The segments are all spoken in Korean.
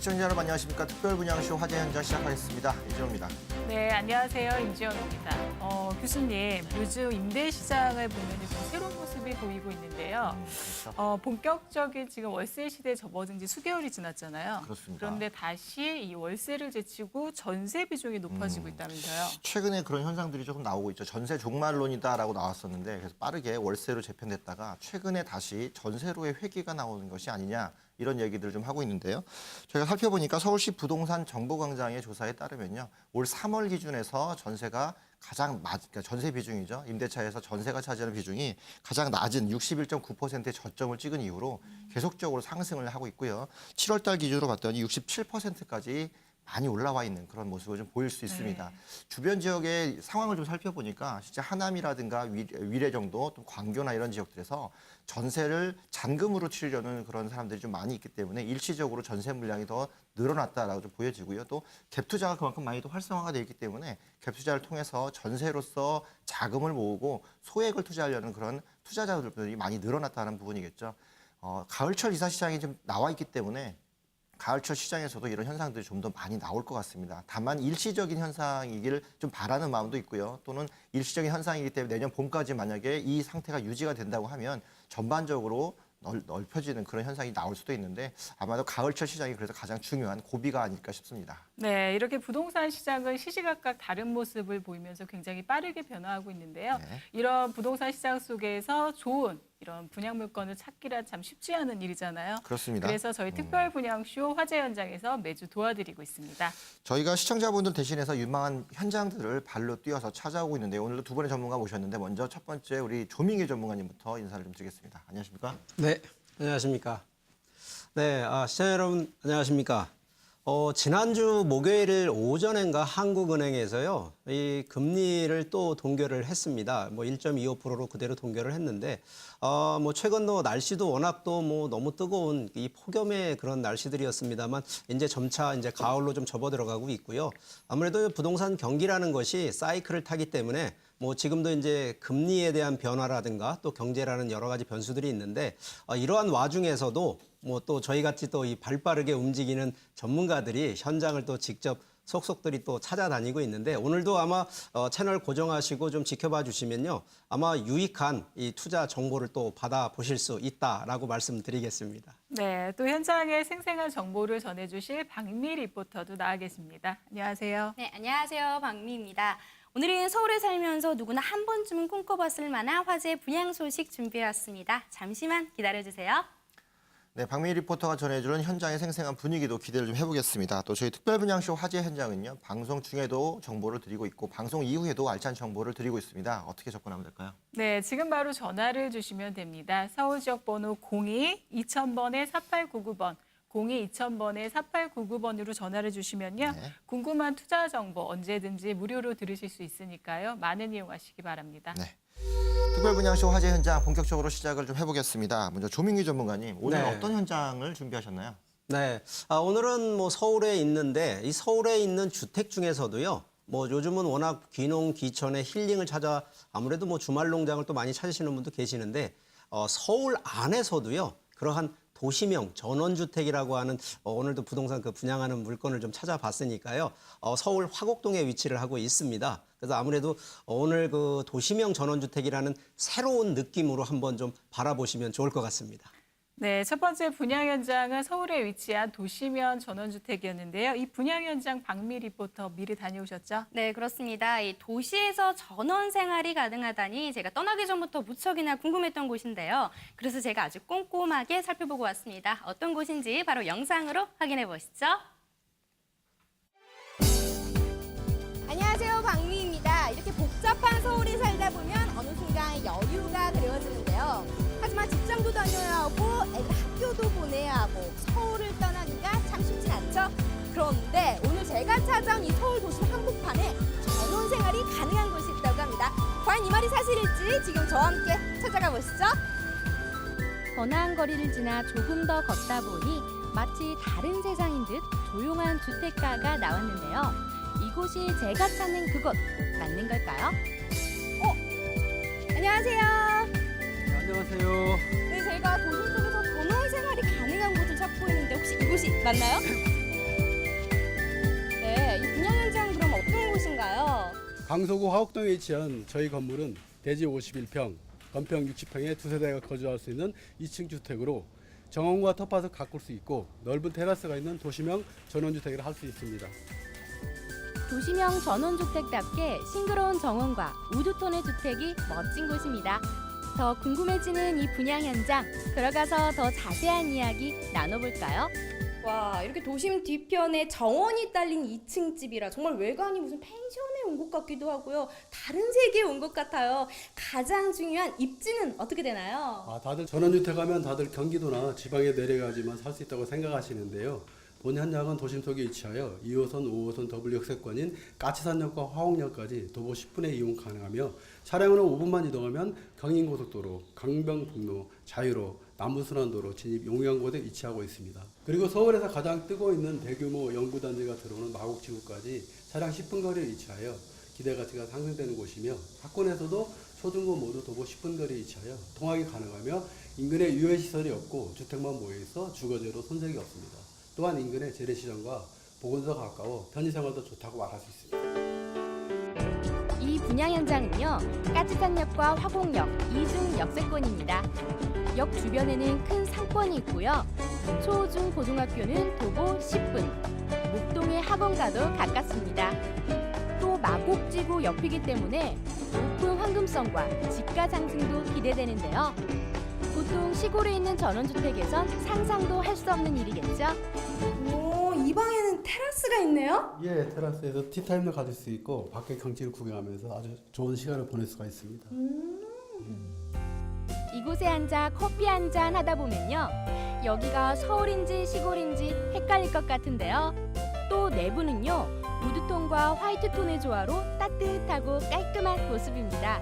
시청자 여러분 안녕하십니까. 특별분양쇼 화제 현장 시작하겠습니다. 이지호입니다. 네, 안녕하세요. 임지영입니다. 교수님, 요즘 임대 시장을 보면 좀 새로운 모습이 보이고 있는데요. 그렇죠. 본격적인 지금 월세 시대에 접어든 지 수개월이 지났잖아요. 그렇습니다. 그런데 다시 이 월세를 제치고 전세 비중이 높아지고 있다면서요. 최근에 그런 현상들이 조금 나오고 있죠. 전세 종말론이다라고 나왔었는데 그래서 빠르게 월세로 재편됐다가 최근에 다시 전세로의 회귀가 나오는 것이 아니냐 이런 얘기들을 좀 하고 있는데요. 저희가 살펴보니까 서울시 부동산 정보광장의 조사에 따르면요. 올 3월 기준에서 전세가 그러니까 전세 비중이죠. 임대차에서 전세가 차지하는 비중이 가장 낮은 61.9%의 저점을 찍은 이후로 계속적으로 상승을 하고 있고요. 7월 달 기준으로 봤더니 67%까지 많이 올라와 있는 그런 모습을 좀 보일 수 있습니다. 네. 주변 지역의 상황을 좀 살펴보니까 진짜 하남이라든가 위례 정도, 또 광교나 이런 지역들에서 전세를 잔금으로 치르려는 그런 사람들이 좀 많이 있기 때문에 일시적으로 전세 물량이 더 늘어났다라고 좀 보여지고요. 또 갭 투자가 그만큼 많이 또 활성화가 되어 있기 때문에 갭 투자를 통해서 전세로서 자금을 모으고 소액을 투자하려는 그런 투자자들이 많이 늘어났다는 부분이겠죠. 가을철 이사 시장이 좀 나와 있기 때문에 가을철 시장에서도 이런 현상들이 좀 더 많이 나올 것 같습니다. 다만 일시적인 현상이기를 좀 바라는 마음도 있고요. 또는 일시적인 현상이기 때문에 내년 봄까지 만약에 이 상태가 유지가 된다고 하면 전반적으로 넓혀지는 그런 현상이 나올 수도 있는데 아마도 가을철 시장이 그래서 가장 중요한 고비가 아닐까 싶습니다. 네, 이렇게 부동산 시장은 시시각각 다른 모습을 보이면서 굉장히 빠르게 변화하고 있는데요. 네. 이런 부동산 시장 속에서 좋은 이런 분양 물건을 찾기란 참 쉽지 않은 일이잖아요. 그렇습니다. 그래서 저희 특별 분양쇼 화제 현장에서 매주 도와드리고 있습니다. 저희가 시청자분들 대신해서 유망한 현장들을 발로 뛰어서 찾아오고 있는데 오늘도 두 분의 전문가 모셨는데 먼저 첫 번째 우리 조민기 전문가님부터 인사를 좀 드리겠습니다. 안녕하십니까? 네, 안녕하십니까. 네, 시청자 여러분 안녕하십니까. 지난주 목요일 오전인가 한국은행에서요, 이 금리를 또 동결을 했습니다. 1.25%로 그대로 동결을 했는데, 최근 날씨도 워낙 또 너무 뜨거운 이 폭염의 그런 날씨들이었습니다만, 이제 점차 이제 가을로 좀 접어들어가고 있고요. 아무래도 부동산 경기라는 것이 사이클을 타기 때문에 지금도 이제 금리에 대한 변화라든가 또 경제라는 여러 가지 변수들이 있는데 이러한 와중에서도 또 저희 같이 또 이 발빠르게 움직이는 전문가들이 현장을 또 직접 속속들이 또 찾아다니고 있는데 오늘도 아마 채널 고정하시고 좀 지켜봐 주시면요. 아마 유익한 이 투자 정보를 또 받아보실 수 있다라고 말씀드리겠습니다. 네, 또 현장의 생생한 정보를 전해주실 박미 리포터도 나와 계십니다. 안녕하세요. 네, 안녕하세요. 박미입니다. 오늘은 서울에 살면서 누구나 한 번쯤은 꿈꿔봤을 만한 화제 분양 소식 준비해왔습니다. 잠시만 기다려주세요. 네, 박미 리포터가 전해주는 현장의 생생한 분위기도 기대를 좀 해보겠습니다. 또 저희 특별분양쇼 화제 현장은요. 방송 중에도 정보를 드리고 있고 방송 이후에도 알찬 정보를 드리고 있습니다. 어떻게 접근하면 될까요? 네, 지금 바로 전화를 주시면 됩니다. 서울 지역 번호 02-2000번에-4899번, 02-2000번에-4899번으로 전화를 주시면요. 네. 궁금한 투자 정보 언제든지 무료로 들으실 수 있으니까요. 많은 이용하시기 바랍니다. 네. 특별분양쇼 화제 현장 본격적으로 시작을 좀 해보겠습니다. 먼저 조민기 전문가님, 오늘 네. 어떤 현장을 준비하셨나요? 네, 오늘은 서울에 있는데 이 서울에 있는 주택 중에서도요. 요즘은 워낙 귀농, 귀촌의 힐링을 찾아 아무래도 주말 농장을 또 많이 찾으시는 분도 계시는데 서울 안에서도요. 그러한 도시명 전원주택이라고 하는 오늘도 부동산 분양하는 물건을 좀 찾아봤으니까요. 서울 화곡동에 위치를 하고 있습니다. 그래서 아무래도 오늘 그 도시명 전원주택이라는 새로운 느낌으로 한번 좀 바라보시면 좋을 것 같습니다. 네, 첫 번째 분양 현장은 서울에 위치한 도시면 전원주택이었는데요. 이 분양 현장 박미 리포터 미리 다녀오셨죠? 네, 그렇습니다. 이 도시에서 전원 생활이 가능하다니 제가 떠나기 전부터 무척이나 궁금했던 곳인데요. 그래서 제가 아주 꼼꼼하게 살펴보고 왔습니다. 어떤 곳인지 바로 영상으로 확인해 보시죠. 안녕하세요, 박미입니다. 이렇게 복잡한 서울에 살다 보면 어느 순간 여유가 그리워지는데요. 하지만 직장도 다녀야 하고 애들 학교도 보내야 하고 서울을 떠나기가 참 쉽진 않죠. 그런데 오늘 제가 찾아온 이 서울 도심 한복판에 전원 생활이 가능한 곳이 있다고 합니다. 과연 이 말이 사실일지 지금 저와 함께 찾아가 보시죠. 번화한 거리를 지나 조금 더 걷다 보니 마치 다른 세상인 듯 조용한 주택가가 나왔는데요. 이곳이 제가 찾는 그곳 맞는 걸까요? 안녕하세요. 안녕하세요. 네, 저희가 도심 속에서 전원 생활이 가능한 곳을 찾고 있는데 혹시 이곳이 맞나요? 강서구 화곡동에 위치한 저희 건물은 대지 51평, 건평 60평의 두 세대가 거주할 수 있는 2층 주택으로 정원과 텃밭을 가꿀 수 있고 넓은 테라스가 있는 도시명 전원주택을 할 수 있습니다. 도시명 전원주택답게 싱그러운 정원과 우두톤의 주택이 멋진 곳입니다. 더 궁금해지는 이 분양 현장, 들어가서 더 자세한 이야기 나눠볼까요? 와, 이렇게 도심 뒤편에 정원이 딸린 2층 집이라 정말 외관이 무슨 펜션에 온 것 같기도 하고요. 다른 세계에 온 것 같아요. 가장 중요한 입지는 어떻게 되나요? 다들 전원주택 하면 다들 경기도나 지방에 내려가지만 살 수 있다고 생각하시는데요. 본 현장은 도심 속에 위치하여 2호선, 5호선 더블 역세권인 까치산역과 화곡역까지 도보 10분에 이용 가능하며 차량으로 5분만 이동하면 경인고속도로, 강변북로, 자유로, 남부순환도로 진입 용양고에 위치하고 있습니다. 그리고 서울에서 가장 뜨고 있는 대규모 연구단지가 들어오는 마곡지구까지 차량 10분 거리에 위치하여 기대가치가 상승되는 곳이며 학군에서도 초중고 모두 도보 10분 거리에 위치하여 통학이 가능하며 인근에 유해시설이 없고 주택만 모여있어 주거지로 손색이 없습니다. 또한 인근에 재래시장과 보건소가 가까워 편의생활도 좋다고 말할 수 있습니다. 이 분양 현장은요, 까치산역과 화곡역 이중 역세권입니다. 역 주변에는 큰 상권이 있고요. 초, 중, 고등학교는 도보 10분, 목동의 학원과도 가깝습니다. 또 마곡지구 옆이기 때문에 높은 황금성과 집가 상승도 기대되는데요. 보통 시골에 있는 전원주택에선 상상도 할 수 없는 일이겠죠? 오, 이 방에는 테라스가 있네요? 예, 테라스에서 티타임도 가질 수 있고 밖의 경치를 구경하면서 아주 좋은 시간을 보낼 수가 있습니다. 이곳에 앉아 커피 한잔 하다 보면요, 여기가 서울인지 시골인지 헷갈릴 것 같은데요. 또 내부는요, 우드톤과 화이트톤의 조화로 따뜻하고 깔끔한 모습입니다.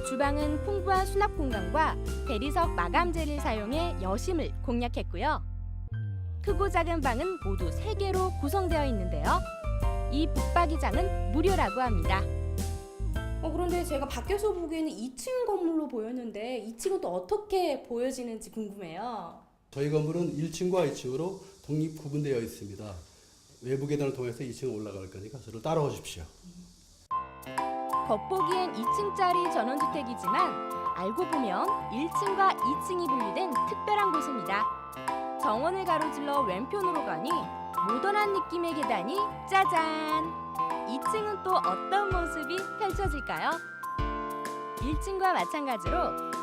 주방은 풍부한 수납 공간과 대리석 마감재를 사용해 여심을 공략했고요. 크고 작은 방은 모두 3개로 구성되어 있는데요. 이 북박이장은 무료라고 합니다. 그런데 제가 밖에서 보기에는 2층 건물로 보였는데 2층은 또 어떻게 보여지는지 궁금해요. 저희 건물은 1층과 2층으로 독립 구분되어 있습니다. 외부 계단을 통해서 2층에 올라갈 거니까 저를 따라오십시오. 겉보기엔 2층짜리 전원주택이지만 알고 보면 1층과 2층이 분리된 특별한 곳입니다. 정원을 가로질러 왼편으로 가니 모던한 느낌의 계단이 짜잔! 2층은 또 어떤 모습이 펼쳐질까요? 1층과 마찬가지로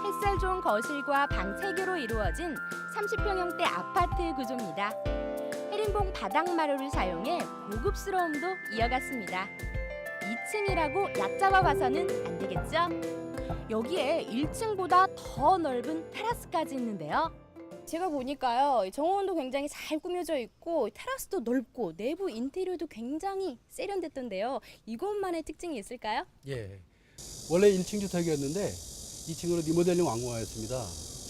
햇살 좋은 거실과 방 3개로 이루어진 30평형대 아파트 구조입니다. 헤린봉 바닥마루를 사용해 고급스러움도 이어갔습니다. 2층이라고 얕잡아 봐서는 안 되겠죠? 여기에 1층보다 더 넓은 테라스까지 있는데요. 제가 보니까요, 정원도 굉장히 잘 꾸며져 있고 테라스도 넓고 내부 인테리어도 굉장히 세련됐던데요. 이것만의 특징이 있을까요? 예, 원래 1층 주택이었는데 2층으로 리모델링 완공하였습니다.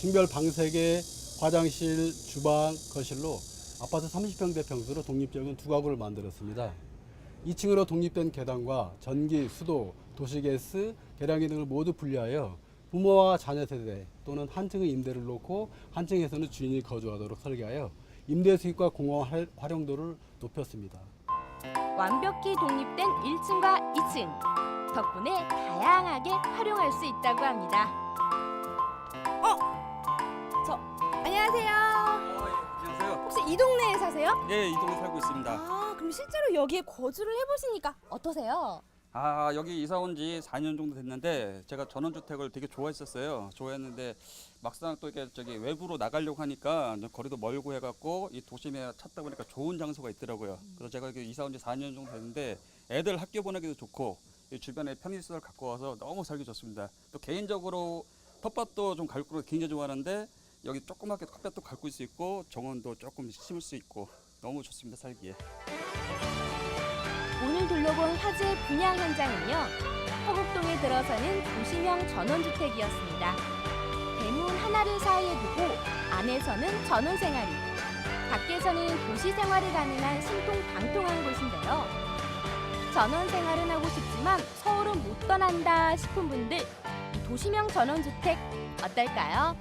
층별 방 3개, 화장실, 주방, 거실로 아파트 30평대 평수로 독립적인 2가구를 만들었습니다. 2층으로 독립된 계단과 전기, 수도, 도시가스, 계량기 등을 모두 분리하여 부모와 자녀 세대 또는 한 층의 임대를 놓고 한 층에서는 주인이 거주하도록 설계하여 임대 수익과 공원 활용도를 높였습니다. 완벽히 독립된 1층과 2층. 덕분에 다양하게 활용할 수 있다고 합니다. 안녕하세요. 안녕하세요. 혹시 이 동네에 사세요? 네, 이 동네 살고 있습니다. 그럼 실제로 여기에 거주를 해보시니까 어떠세요? 여기 이사 온 지 4년 정도 됐는데 제가 전원주택을 되게 좋아했었어요. 좋아했는데 막상 또 이렇게 외부로 나가려고 하니까 거리도 멀고 해갖고 이 도심에 찾다 보니까 좋은 장소가 있더라고요. 그래서 제가 여기 이사 온 지 4년 정도 됐는데 애들 학교 보내기도 좋고 이 주변에 편의시설 갖고 와서 너무 살기 좋습니다. 또 개인적으로 텃밭도 좀 가꿀 거 굉장히 좋아하는데 여기 조그맣게 텃밭도 가꿀 수 있고 정원도 조금 심을 수 있고 너무 좋습니다, 살기에. 오늘 둘러본 화재 분양 현장은요, 화곡동에 들어서는 도시명 전원주택이었습니다. 대문 하나를 사이에 두고 안에서는 전원생활이, 밖에서는 도시생활이 가능한 신통방통한 곳인데요. 전원생활은 하고 싶지만 서울은 못 떠난다 싶은 분들, 이 도시명 전원주택 어떨까요?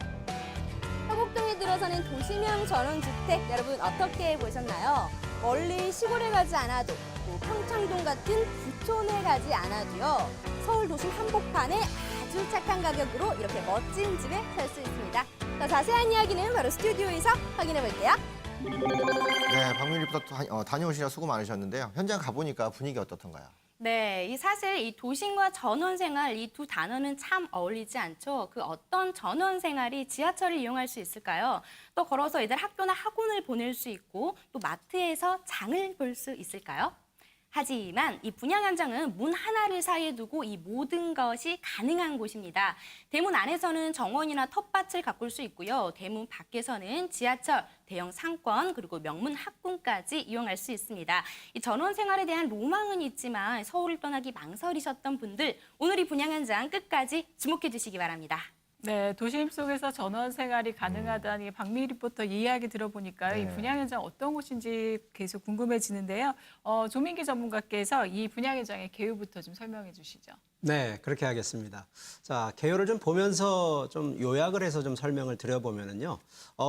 화곡동에 들어서는 도시명 전원주택 여러분 어떻게 보셨나요? 멀리 시골에 가지 않아도 또 평창동 같은 부촌에 가지 않아도요. 서울 도심 한복판에 아주 착한 가격으로 이렇게 멋진 집에 살 수 있습니다. 더 자세한 이야기는 바로 스튜디오에서 확인해 볼게요. 네, 박민 리포터 다녀오시느라 수고 많으셨는데요. 현장 가보니까 분위기 어떻던가요? 네, 사실 이 도심과 전원 생활 이 두 단어는 참 어울리지 않죠. 그 어떤 전원 생활이 지하철을 이용할 수 있을까요? 또 걸어서 애들 학교나 학원을 보낼 수 있고 또 마트에서 장을 볼 수 있을까요? 하지만 이 분양 현장은 문 하나를 사이에 두고 이 모든 것이 가능한 곳입니다. 대문 안에서는 정원이나 텃밭을 가꿀 수 있고요. 대문 밖에서는 지하철, 대형 상권, 그리고 명문 학군까지 이용할 수 있습니다. 이 전원 생활에 대한 로망은 있지만 서울을 떠나기 망설이셨던 분들, 오늘 이 분양 현장 끝까지 주목해 주시기 바랍니다. 네, 도심 속에서 전원 생활이 가능하다니 박미 리포터 이야기 들어보니까요. 네. 이 분양 현장 어떤 곳인지 계속 궁금해지는데요. 조민기 전문가께서 이 분양 현장의 개요부터 좀 설명해 주시죠. 네, 그렇게 하겠습니다. 자, 개요를 좀 보면서 좀 요약을 해서 좀 설명을 드려보면은요.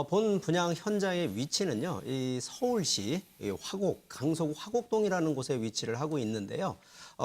본 분양 현장의 위치는요. 이 서울시 이 화곡, 강서구 화곡동이라는 곳에 위치를 하고 있는데요.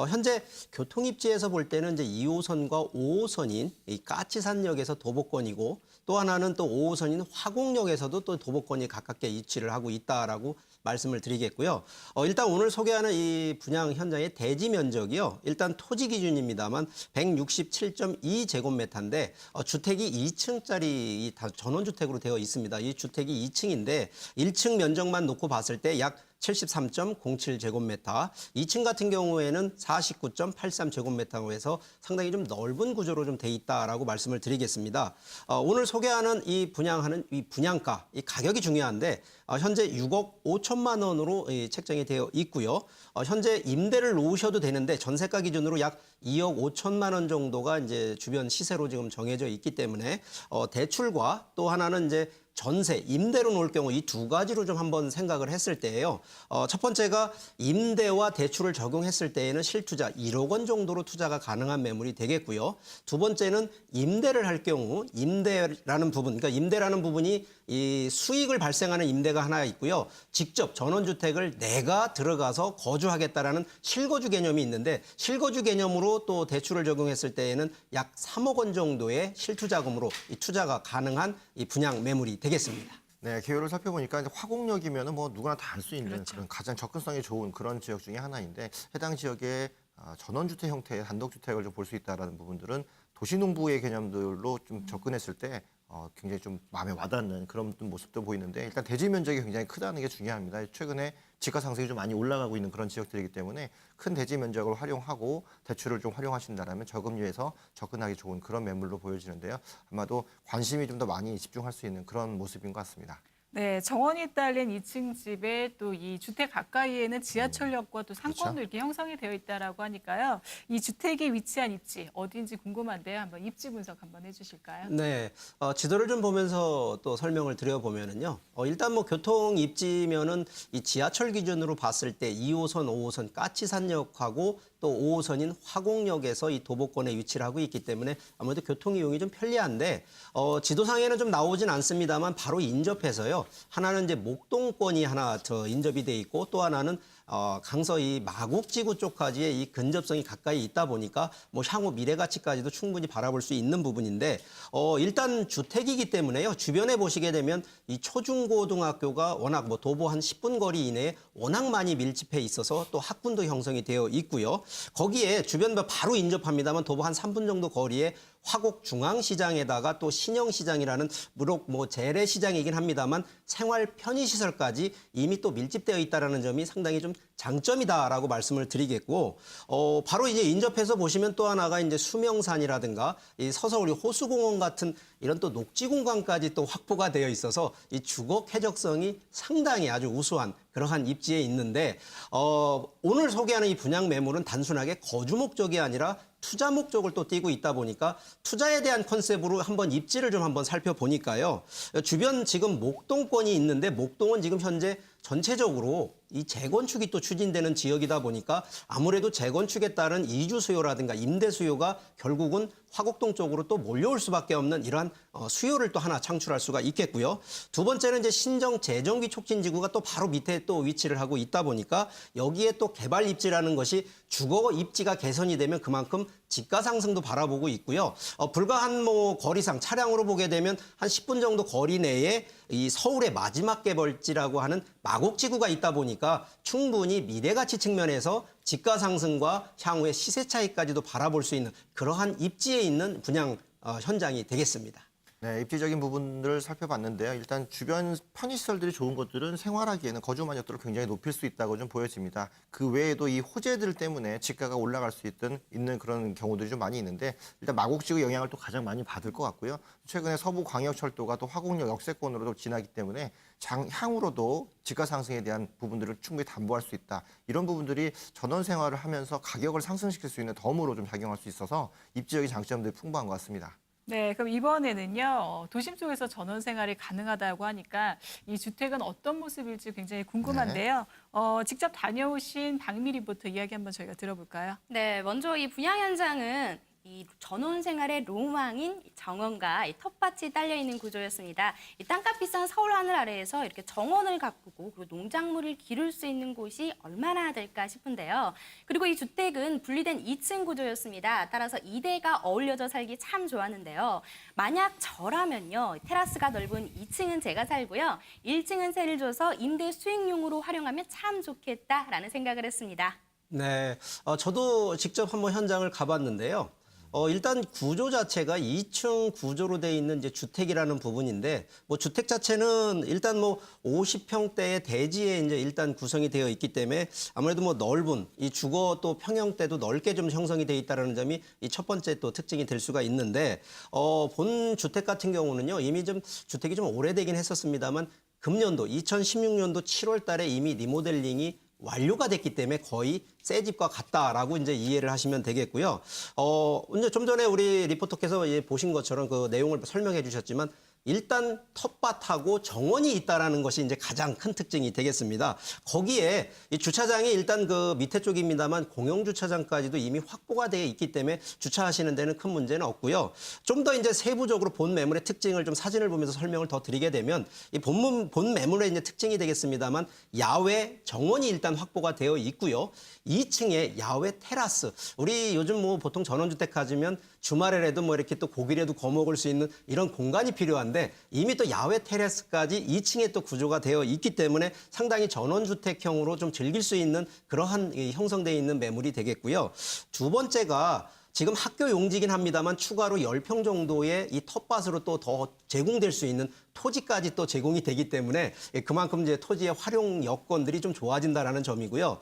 현재 교통 입지에서 볼 때는 이제 2호선과 5호선인 이 까치산역에서 도보권이고 또 하나는 또 5호선인 화곡역에서도 또 도보권이 가깝게 위치를 하고 있다라고 말씀을 드리겠고요. 일단 오늘 소개하는 이 분양 현장의 대지 면적이요. 일단 토지 기준입니다만 167.2제곱미터인데 주택이 2층짜리 전원주택으로 되어 있습니다. 이 주택이 2층인데 1층 면적만 놓고 봤을 때 약 73.07제곱미터, 2층 같은 경우에는 49.83제곱미터에서 상당히 좀 넓은 구조로 좀 돼 있다라고 말씀을 드리겠습니다. 오늘 소개하는 이 분양하는 이 분양가, 이 가격이 중요한데 현재 6억 5천만 원으로 책정이 되어 있고요. 현재 임대를 놓으셔도 되는데 전세가 기준으로 약 2억 5천만 원 정도가 이제 주변 시세로 지금 정해져 있기 때문에 대출과 또 하나는 이제 전세, 임대로 놓을 경우 이 두 가지로 좀 한번 생각을 했을 때예요. 첫 번째가 임대와 대출을 적용했을 때에는 실투자 1억 원 정도로 투자가 가능한 매물이 되겠고요. 두 번째는 임대를 할 경우 임대라는 부분, 그러니까 임대라는 부분이 이 수익을 발생하는 임대가 하나 있고요. 직접 전원주택을 내가 들어가서 거주하겠다라는 실거주 개념이 있는데 실거주 개념으로 또 대출을 적용했을 때에는 약 3억 원 정도의 실투자금으로 이 투자가 가능한 이 분양 매물이 되겠습니다. 네, 개요를 살펴보니까 이제 화곡역이면은 뭐 누구나 다 알 수 있는 그런 가장 접근성이 좋은 그런 지역 중에 하나인데 해당 지역의 전원주택 형태의 단독주택을 좀 볼 수 있다라는 부분들은 도시농부의 개념들로 좀 접근했을 때 굉장히 좀 마음에 와닿는 그런 모습도 보이는데 일단 대지 면적이 굉장히 크다는 게 중요합니다. 최근에 집가 상승이 좀 많이 올라가고 있는 그런 지역들이기 때문에 큰 대지 면적을 활용하고 대출을 좀 활용하신다면 저금리에서 접근하기 좋은 그런 매물로 보여지는데요. 아마도 관심이 좀 더 많이 집중할 수 있는 그런 모습인 것 같습니다. 네, 정원이 딸린 2층 집에 또 이 주택 가까이에는 지하철역과 또 상권도 그렇죠. 이렇게 형성이 되어 있다라고 하니까요. 이 주택이 위치한 입지 어디인지 궁금한데요. 한번 입지 분석 한번 해주실까요? 네, 지도를 좀 보면서 또 설명을 드려보면은요. 일단 뭐 교통 입지면은 이 지하철 기준으로 봤을 때 2호선, 5호선 까치산역하고 또 5호선인 화곡역에서 이 도보권에 위치를 하고 있기 때문에 아무래도 교통 이용이 좀 편리한데 지도상에는 좀 나오진 않습니다만 바로 인접해서요. 하나는 이제 목동권이 하나 더 인접이 돼 있고 또 하나는 강서 이 마곡지구 쪽까지의 이 근접성이 가까이 있다 보니까 뭐 향후 미래 가치까지도 충분히 바라볼 수 있는 부분인데 일단 주택이기 때문에요. 주변에 보시게 되면 이 초중고등학교가 워낙 뭐 도보 한 10분 거리 이내에 워낙 많이 밀집해 있어서 또 학군도 형성이 되어 있고요. 거기에 주변 바로 인접합니다만 도보 한 3분 정도 거리에 화곡중앙시장에다가 또 신영시장이라는 무럭 뭐 재래시장이긴 합니다만 생활 편의시설까지 이미 또 밀집되어 있다는 점이 상당히 좀 장점이다라고 말씀을 드리겠고 바로 이제 인접해서 보시면 또 하나가 이제 수명산이라든가 이 서서울이 호수공원 같은 이런 또 녹지공간까지 또 확보가 되어 있어서 이 주거 쾌적성이 상당히 아주 우수한 그러한 입지에 있는데 오늘 소개하는 이 분양 매물은 단순하게 거주 목적이 아니라 투자 목적을 또 띠고 있다 보니까 투자에 대한 컨셉으로 한번 입지를 좀 한번 살펴보니까요. 주변 지금 목동권이 있는데 목동은 지금 현재 전체적으로 이 재건축이 또 추진되는 지역이다 보니까 아무래도 재건축에 따른 이주 수요라든가 임대 수요가 결국은 화곡동 쪽으로 또 몰려올 수밖에 없는 이러한 수요를 또 하나 창출할 수가 있겠고요. 두 번째는 이제 신정 재정비 촉진지구가 또 바로 밑에 또 위치를 하고 있다 보니까 여기에 또 개발 입지라는 것이 주거 입지가 개선이 되면 그만큼 집가 상승도 바라보고 있고요. 불과 한 뭐 거리상 차량으로 보게 되면 한 10분 정도 거리 내에 이 서울의 마지막 개발지라고 하는 마곡지구가 있다 보니까 충분히 미래가치 측면에서 집가 상승과 향후의 시세 차이까지도 바라볼 수 있는 그러한 입지에 있는 분양 현장이 되겠습니다. 네, 입지적인 부분들을 살펴봤는데요. 일단 주변 편의시설들이 좋은 것들은 생활하기에는 거주 만족도를 굉장히 높일 수 있다고 좀 보여집니다. 그 외에도 이 호재들 때문에 집가가 올라갈 수 있는 그런 경우들이 좀 많이 있는데 일단 마곡지구 영향을 또 가장 많이 받을 것 같고요. 최근에 서부광역철도가 또 화곡역 역세권으로도 지나기 때문에 향후로도 집가 상승에 대한 부분들을 충분히 담보할 수 있다. 이런 부분들이 전원 생활을 하면서 가격을 상승시킬 수 있는 덤으로 좀 작용할 수 있어서 입지적인 장점들이 풍부한 것 같습니다. 네, 그럼 이번에는요, 도심 속에서 전원 생활이 가능하다고 하니까 이 주택은 어떤 모습일지 굉장히 궁금한데요. 직접 다녀오신 박미 리포터 이야기 한번 저희가 들어볼까요? 네, 먼저 이 분양 현장은 이 전원 생활의 로망인 정원과 이 텃밭이 딸려 있는 구조였습니다. 이 땅값 비싼 서울 하늘 아래에서 이렇게 정원을 가꾸고 그리고 농작물을 기를 수 있는 곳이 얼마나 될까 싶은데요. 그리고 이 주택은 분리된 2층 구조였습니다. 따라서 2대가 어울려져 살기 참 좋았는데요. 만약 저라면요, 테라스가 넓은 2층은 제가 살고요, 1층은 세를 줘서 임대 수익용으로 활용하면 참 좋겠다라는 생각을 했습니다. 네, 저도 직접 한번 현장을 가봤는데요. 일단 구조 자체가 2층 구조로 돼 있는 이제 주택이라는 부분인데, 뭐 주택 자체는 일단 뭐 50평대의 대지에 이제 일단 구성이 되어 있기 때문에 아무래도 뭐 넓은 이 주거 또 평형대도 넓게 좀 형성이 돼 있다는 점이 이 첫 번째 또 특징이 될 수가 있는데, 본 주택 같은 경우는요, 이미 좀 주택이 좀 오래되긴 했었습니다만 금년도 2016년도 7월 달에 이미 리모델링이 완료가 됐기 때문에 거의 새 집과 같다라고 이제 이해를 하시면 되겠고요. 이제 좀 전에 우리 리포터께서 보신 것처럼 그 내용을 설명해 주셨지만 일단 텃밭하고 정원이 있다라는 것이 이제 가장 큰 특징이 되겠습니다. 거기에 이 주차장이 일단 그 밑에 쪽입니다만 공영 주차장까지도 이미 확보가 되어 있기 때문에 주차하시는 데는 큰 문제는 없고요. 좀 더 이제 세부적으로 본 매물의 특징을 좀 사진을 보면서 설명을 더 드리게 되면 이 본 매물의 이제 특징이 되겠습니다만 야외 정원이 일단 확보가 되어 있고요. 2층에 야외 테라스. 우리 요즘 뭐 보통 전원주택 가지면 주말에라도 뭐 이렇게 또 고기라도 구워 먹을 수 있는 이런 공간이 필요한데 이미 또 야외 테라스까지 2층에 또 구조가 되어 있기 때문에 상당히 전원주택형으로 좀 즐길 수 있는 그러한 형성되어 있는 매물이 되겠고요. 두 번째가 지금 학교 용지긴 합니다만 추가로 10평 정도의 이 텃밭으로 또 더 제공될 수 있는 토지까지 또 제공이 되기 때문에 그만큼 이제 토지의 활용 여건들이 좀 좋아진다라는 점이고요.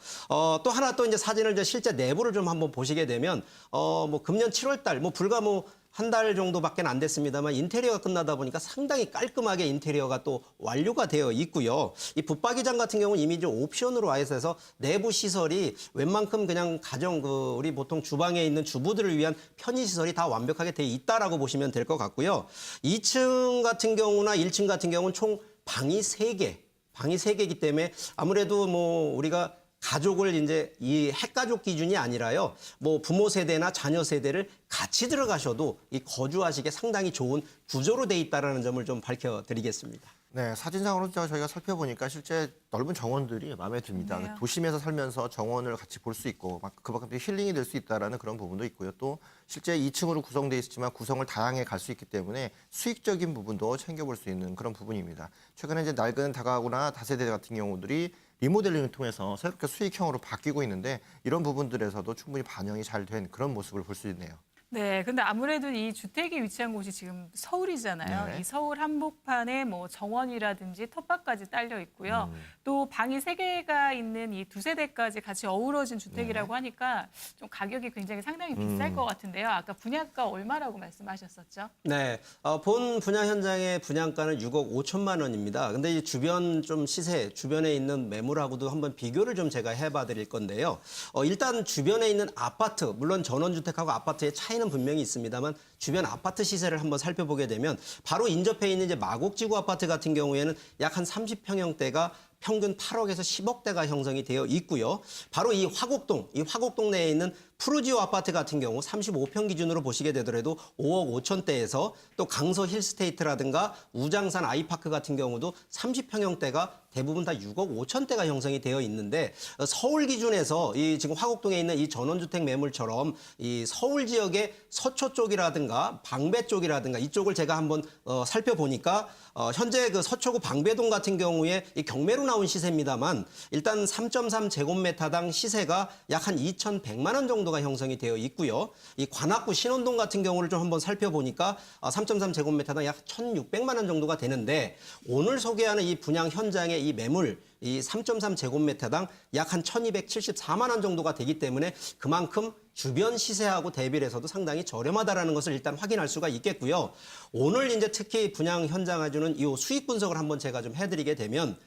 또 하나 또 이제 사진을 이제 실제 내부를 좀 한번 보시게 되면 뭐 금년 7월 달 뭐 불과 뭐 한 달 정도밖에 안 됐습니다만 인테리어가 끝나다 보니까 상당히 깔끔하게 인테리어가 또 완료가 되어 있고요. 이 붙박이장 같은 경우는 이미 좀 옵션으로 와있어서 내부 시설이 웬만큼 그냥 가정 우리 보통 주방에 있는 주부들을 위한 편의 시설이 다 완벽하게 되어 있다라고 보시면 될 것 같고요. 2층 같은 경우나 1층 같은 경우는 총 방이 3개이기 때문에 아무래도 뭐 우리가 가족을 이제 이 핵가족 기준이 아니라요. 뭐 부모 세대나 자녀 세대를 같이 들어가셔도 이 거주하시기에 상당히 좋은 구조로 돼 있다라는 점을 좀 밝혀드리겠습니다. 네, 사진상으로 저희가 살펴보니까 실제 넓은 정원들이 마음에 듭니다. 네. 도심에서 살면서 정원을 같이 볼 수 있고 그만큼 힐링이 될 수 있다라는 그런 부분도 있고요. 또 실제 2층으로 구성되어 있지만 구성을 다양하게 갈 수 있기 때문에 수익적인 부분도 챙겨볼 수 있는 그런 부분입니다. 최근에 이제 낡은 다가구나 다세대 같은 경우들이 리모델링을 통해서 새롭게 수익형으로 바뀌고 있는데 이런 부분들에서도 충분히 반영이 잘 된 그런 모습을 볼 수 있네요. 네, 근데 아무래도 이 주택이 위치한 곳이 지금 서울이잖아요. 네. 이 서울 한복판에 뭐 정원이라든지 텃밭까지 딸려 있고요. 또 방이 3개가 있는 이 2세대까지 같이 어우러진 주택이라고 하니까 좀 가격이 굉장히 상당히 비쌀 것 같은데요. 아까 분양가 얼마라고 말씀하셨었죠? 네, 본 분양 현장의 분양가는 6억 5천만 원입니다. 근데 이 주변 좀 시세, 주변에 있는 매물하고도 한번 비교를 좀 제가 해봐 드릴 건데요. 일단 주변에 있는 아파트, 물론 전원주택하고 아파트의 차이는 분명히 있습니다만 주변 아파트 시세를 한번 살펴보게 되면 바로 인접해 있는 이제 마곡지구 아파트 같은 경우에는 약 한 30평형대가 평균 8억에서 10억대가 형성이 되어 있고요. 바로 이 화곡동 내에 있는 푸르지오 아파트 같은 경우 35평 기준으로 보시게 되더라도 5억 5천대에서 또 강서 힐스테이트라든가 우장산 아이파크 같은 경우도 30평형대가 대부분 다 6억 5천대가 형성이 되어 있는데 서울 기준에서 이 지금 화곡동에 있는 이 전원주택 매물처럼 이 서울 지역의 서초 쪽이라든가 방배 쪽이라든가 이쪽을 제가 한번 살펴보니까 현재 그 서초구 방배동 같은 경우에 이 경매로 나온 시세입니다만 일단 3.3 제곱미터당 시세가 약 한 2,100만 원 정도가 형성이 되어 있고요. 이 관악구 신원동 같은 경우를 좀 한번 살펴보니까 3.3 제곱미터당 약 1,600만 원 정도가 되는데 오늘 소개하는 이 분양 현장의 이 매물 이 3.3 제곱미터당 약 한 1,274만 원 정도가 되기 때문에 그만큼 주변 시세하고 대비를 해서도 상당히 저렴하다라는 것을 일단 확인할 수가 있겠고요. 오늘 이제 특히 분양 현장에 주는 이 수익 분석을 한번 제가 좀 해드리게 되면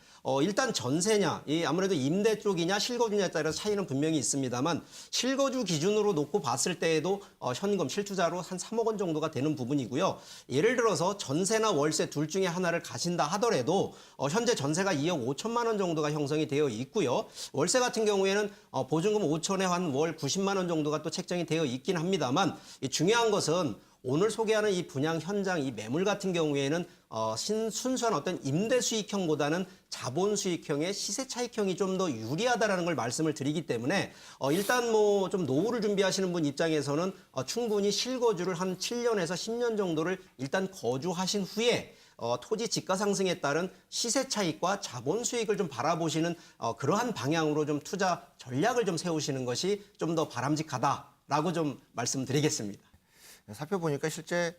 일단 전세냐, 아무래도 임대 쪽이냐 실거주냐에 따라서 차이는 분명히 있습니다만 실거주 기준으로 놓고 봤을 때에도 현금 실투자로 한 3억 원 정도가 되는 부분이고요. 예를 들어서 전세나 월세 둘 중에 하나를 가신다 하더라도 현재 전세가 2억 5천만 원 정도가 형성이 되어 있고요. 월세 같은 경우에는 보증금 5천에 한 월 90만 원 정도가 또 책정이 되어 있긴 합니다만 중요한 것은 오늘 소개하는 이 분양 현장, 이 매물 같은 경우에는 순수한 어떤 임대 수익형보다는 자본 수익형의 시세 차익형이 좀 더 유리하다라는 걸 말씀을 드리기 때문에 일단 뭐 좀 노후를 준비하시는 분 입장에서는 충분히 실거주를 한 7년에서 10년 정도를 일단 거주하신 후에 토지 지가 상승에 따른 시세 차익과 자본 수익을 좀 바라보시는 그러한 방향으로 좀 투자 전략을 좀 세우시는 것이 좀 더 바람직하다라고 좀 말씀드리겠습니다. 살펴보니까 실제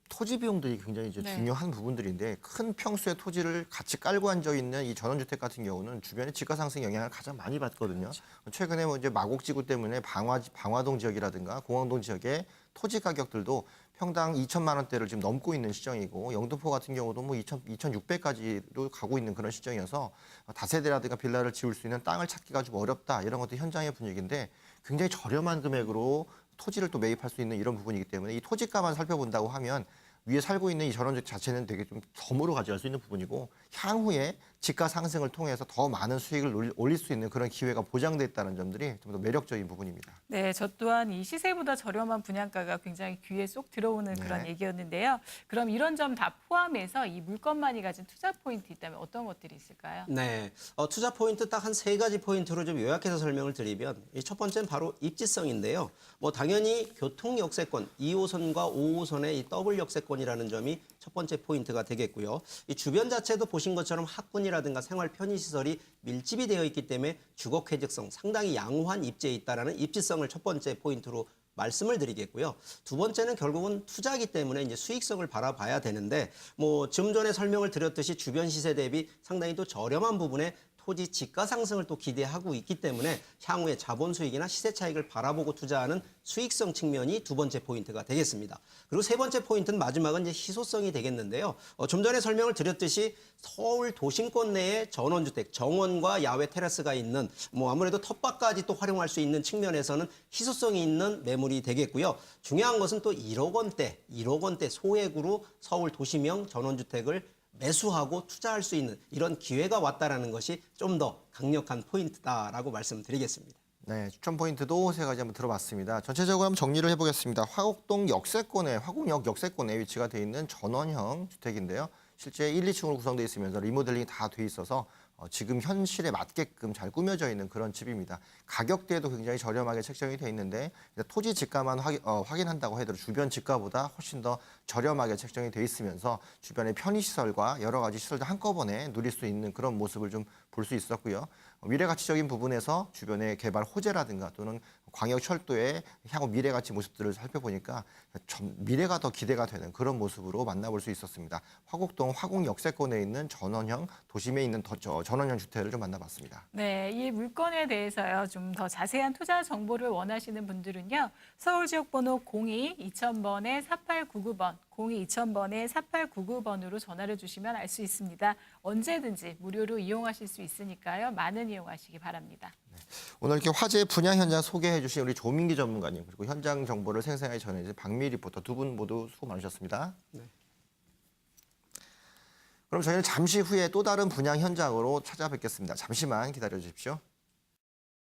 토지 비용들이 굉장히 이제 네. 중요한 부분들인데 큰 평수의 토지를 같이 깔고 앉아 있는 이 전원주택 같은 경우는 주변의 지가 상승 영향을 가장 많이 받거든요. 최근에 뭐 이제 마곡지구 때문에 방화동 지역이라든가 공항동 지역의 토지 가격들도 평당 2천만 원대를 지금 넘고 있는 시정이고 영등포 같은 경우도 뭐 2,600까지도 가고 있는 그런 시정이어서 다세대라든가 빌라를 지을 수 있는 땅을 찾기가 좀 어렵다 이런 것도 현장의 분위기인데 굉장히 저렴한 금액으로 토지를 또 매입할 수 있는 이런 부분이기 때문에 이 토지가만 살펴본다고 하면 위에 살고 있는 이 전원주택 자체는 되게 좀 덤으로 가져갈 수 있는 부분이고 향후에 지가 상승을 통해서 더 많은 수익을 올릴 수 있는 그런 기회가 보장돼 있다는 점들이 좀 더 매력적인 부분입니다. 네, 저 또한 이 시세보다 저렴한 분양가가 굉장히 귀에 쏙 들어오는 그런 얘기였는데요. 그럼 이런 점 다 포함해서 이 물건만이 가진 투자 포인트 있다면 어떤 것들이 있을까요? 네, 투자 포인트 딱 한 3가지 포인트로 좀 요약해서 설명을 드리면 이 첫 번째는 바로 입지성인데요. 뭐 당연히 교통 역세권 2호선과 5호선의 이 더블 역세권이라는 점이 첫 번째 포인트가 되겠고요. 이 주변 자체도 보신 것처럼 학군이라든가 생활 편의시설이 밀집이 되어 있기 때문에 주거 쾌적성 상당히 양호한 입지에 있다라는 입지성을 첫 번째 포인트로 말씀을 드리겠고요. 두 번째는 결국은 투자이기 때문에 이제 수익성을 바라봐야 되는데 뭐 좀 전에 설명을 드렸듯이 주변 시세 대비 상당히 또 저렴한 부분에 토지 지가 상승을 또 기대하고 있기 때문에 향후에 자본 수익이나 시세 차익을 바라보고 투자하는 수익성 측면이 두 번째 포인트가 되겠습니다. 그리고 세 번째 포인트는 마지막은 이제 희소성이 되겠는데요. 좀 전에 설명을 드렸듯이 서울 도심권 내에 전원주택, 정원과 야외 테라스가 있는 뭐 아무래도 텃밭까지 또 활용할 수 있는 측면에서는 희소성이 있는 매물이 되겠고요. 중요한 것은 또 1억 원대 소액으로 서울 도심형 전원주택을 매수하고 투자할 수 있는 이런 기회가 왔다라는 것이 좀 더 강력한 포인트다라고 말씀드리겠습니다. 네, 추천 포인트도 3가지 한번 들어봤습니다. 전체적으로 한번 정리를 해보겠습니다. 화곡역 역세권에 위치가 돼 있는 전원형 주택인데요. 실제 1, 2층으로 구성되어 있으면서 리모델링이 다 돼 있어서 지금 현실에 맞게끔 잘 꾸며져 있는 그런 집입니다. 가격대도 굉장히 저렴하게 책정이 돼 있는데 토지 지가만 확인한다고 해도 주변 지가보다 훨씬 더 저렴하게 책정이 돼 있으면서 주변의 편의시설과 여러 가지 시설도 한꺼번에 누릴 수 있는 그런 모습을 좀 볼 수 있었고요. 미래가치적인 부분에서 주변의 개발 호재라든가 또는 광역철도의 향후 미래가치 모습들을 살펴보니까 미래가 더 기대가 되는 그런 모습으로 만나볼 수 있었습니다. 화곡동 화곡역세권에 있는 전원형 도심에 있는 전원형 주택을 좀 만나봤습니다. 네, 이 물건에 대해서요. 좀 더 자세한 투자 정보를 원하시는 분들은요. 서울 지역 번호 02-2000번에 4899번, 02-2000번에 4899번으로 전화를 주시면 알 수 있습니다. 언제든지 무료로 이용하실 수 있으니까요. 많은 이용하시기 바랍니다. 오늘 이렇게 화재 분양 현장 소개해 주신 우리 조민기 전문가님 그리고 현장 정보를 생생하게 전해주신 박미 리포터 두 분 모두 수고 많으셨습니다. 네. 그럼 저희는 잠시 후에 또 다른 분양 현장으로 찾아뵙겠습니다. 잠시만 기다려 주십시오.